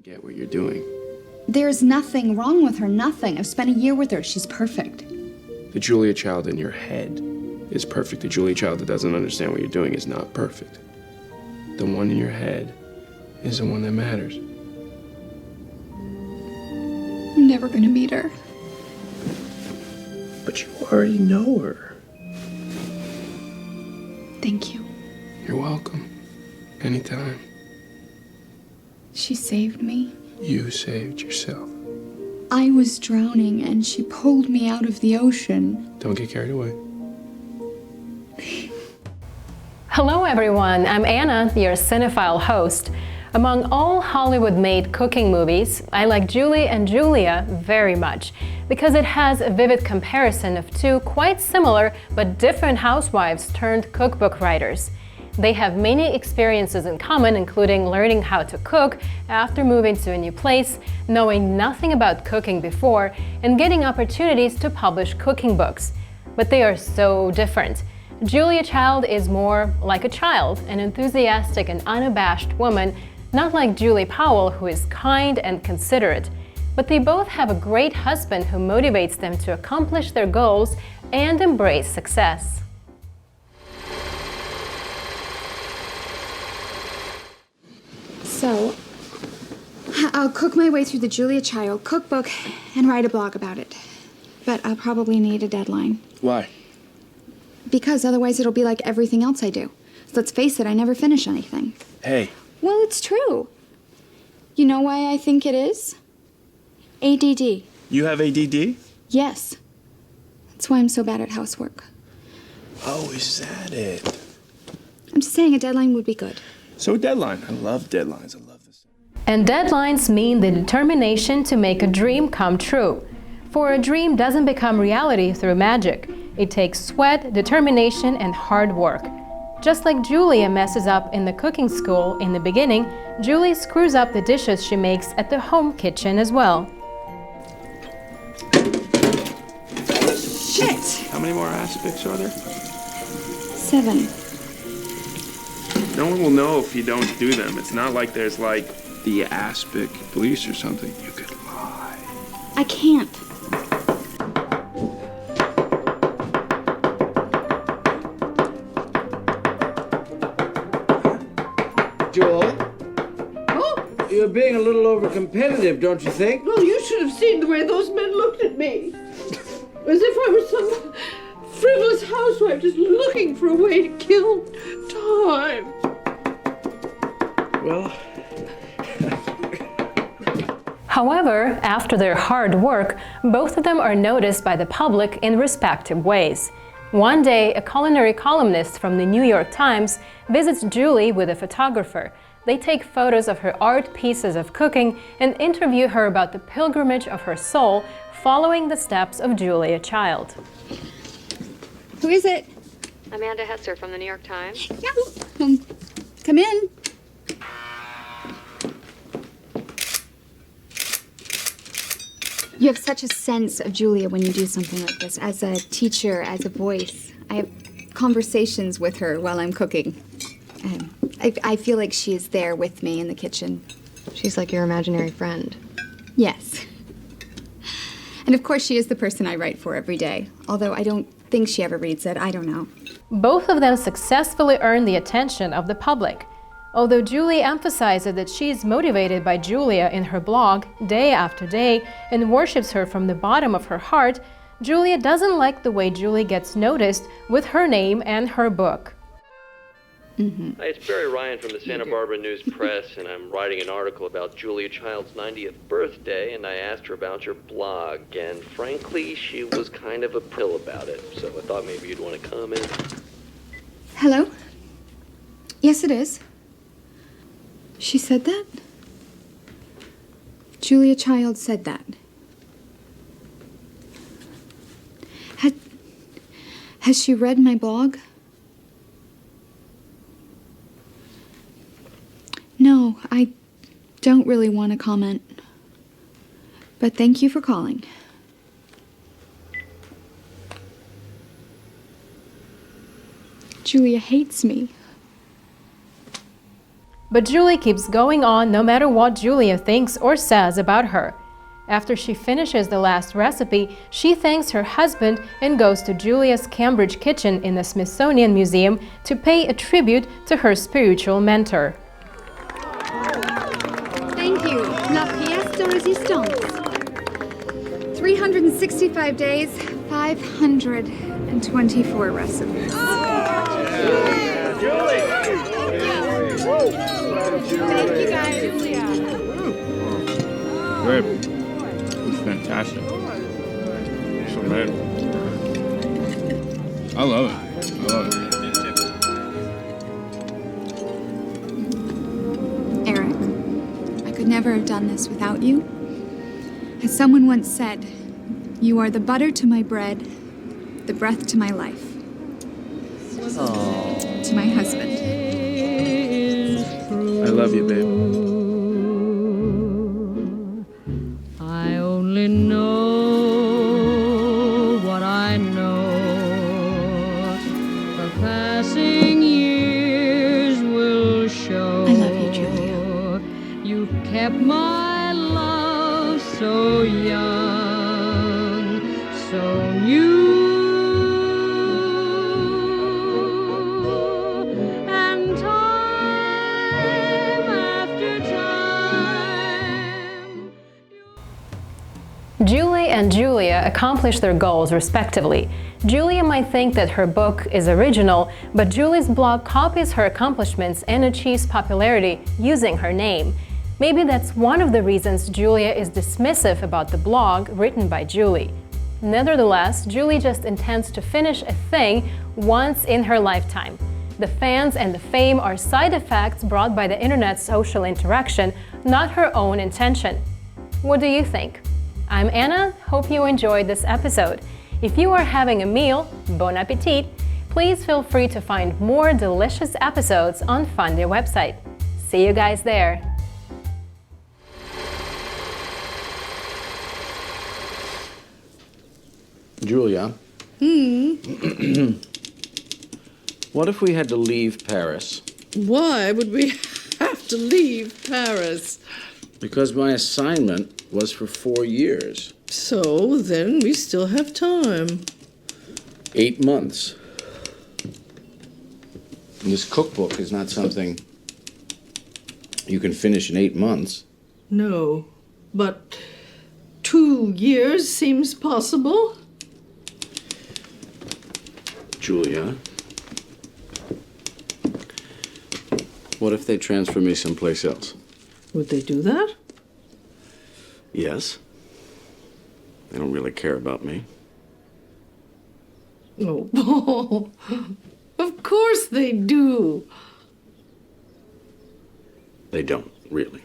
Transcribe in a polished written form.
don't get what you're doing. There's nothing wrong with her, nothing. I've spent a year with her. She's perfect. The Julia Child in your head is perfect. The Julia Child that doesn't understand what you're doing is not perfect. The one in your head is the one that matters. I'm never gonna meet her. But you already know her. Thank you. You're welcome. Anytime. She saved me. You saved yourself. I was drowning and she pulled me out of the ocean. Don't get carried away. Hello everyone, I'm Anna, your cinephile host. Among all Hollywood-made cooking movies, I like Julie and Julia very much because it has a vivid comparison of two quite similar but different housewives turned cookbook writers. They have many experiences in common, including learning how to cook after moving to a new place, knowing nothing about cooking before, and getting opportunities to publish cooking books. But they are so different. Julia Child is more like a child, an enthusiastic and unabashed woman, not like Julie Powell, who is kind and considerate. But they both have a great husband who motivates them to accomplish their goals and embrace success. So, I'll cook my way through the Julia Child cookbook and write a blog about it. But I'll probably need a deadline. Why? Because otherwise it'll be like everything else I do. Let's face it, I never finish anything. Hey. Well, it's true. You know why I think it is? ADD. You have ADD? Yes. That's why I'm so bad at housework. Oh, is that it? I'm just saying a deadline would be good. So a deadline. I love deadlines. I love this. And deadlines mean the determination to make a dream come true. For a dream doesn't become reality through magic. It takes sweat, determination, and hard work. Just like Julia messes up in the cooking school in the beginning, Julie screws up the dishes she makes at the home kitchen as well. Shit! How many more aspics are there? 7. No one will know if you don't do them. It's not like there's like the aspic police or something. You could lie. I can't. Joel? Oh? You're being a little over-competitive, don't you think? Well, you should have seen the way those men looked at me. As if I were some frivolous housewife just looking for a way to kill time. Well... However, after their hard work, both of them are noticed by the public in respective ways. One day, a culinary columnist from the New York Times visits Julie with a photographer. They take photos of her art pieces of cooking and interview her about the pilgrimage of her soul following the steps of Julia Child. Who is it? Amanda Hesser from the New York Times. Yeah. Come in. You have such a sense of Julia when you do something like this. As a teacher, as a voice. I have conversations with her while I'm cooking. I feel like she is there with me in the kitchen. She's like your imaginary friend. Yes. And of course she is the person I write for every day. Although I don't think she ever reads it. I don't know. Both of them successfully earn the attention of the public. Although Julie emphasizes that she is motivated by Julia in her blog day after day and worships her from the bottom of her heart, Julia doesn't like the way Julie gets noticed with her name and her book. Hi, it's Barry Ryan from the Santa Barbara News Press, and I'm writing an article about Julia Child's 90th birthday, and I asked her about your blog, and frankly, she was kind of a pill about it, so I thought maybe you'd want to comment. Hello? Yes, it is. She said that? Julia Child said that. Has she read my blog? No, I don't really want to comment. But thank you for calling. Julia hates me. But Julie keeps going on no matter what Julia thinks or says about her. After she finishes the last recipe, she thanks her husband and goes to Julia's Cambridge kitchen in the Smithsonian Museum to pay a tribute to her spiritual mentor. Thank you. La pièce de résistance. 365 days, 524 recipes. Thank you guys. Great. It's fantastic. So good. I love it. I love it. Eric, I could never have done this without you. As someone once said, you are the butter to my bread, the breath to my life. To my husband. I love you, babe. I only know what I know. The passing years will show. I love you, Julia. You kept my love so young, so new. And time after time. Julie and Julia accomplish their goals respectively. Julia might think that her book is original, but Julie's blog copies her accomplishments and achieves popularity using her name. Maybe that's one of the reasons Julia is dismissive about the blog written by Julie. Nevertheless, Julie just intends to finish a thing once in her lifetime. The fans and the fame are side effects brought by the internet's social interaction, not her own intention. What do you think? I'm Anna. Hope you enjoyed this episode. If you are having a meal, bon appetit, please feel free to find more delicious episodes on Funday website. See you guys there. Julia. What if we had to leave Paris? Why would we have to leave Paris? Because my assignment was for 4 years. So then we still have time. 8 months. And this cookbook is not something you can finish in 8 months. No, but 2 years seems possible. Julia. What if they transfer me someplace else? Would they do that? Yes. They don't really care about me. Oh, of course they do. They don't, really.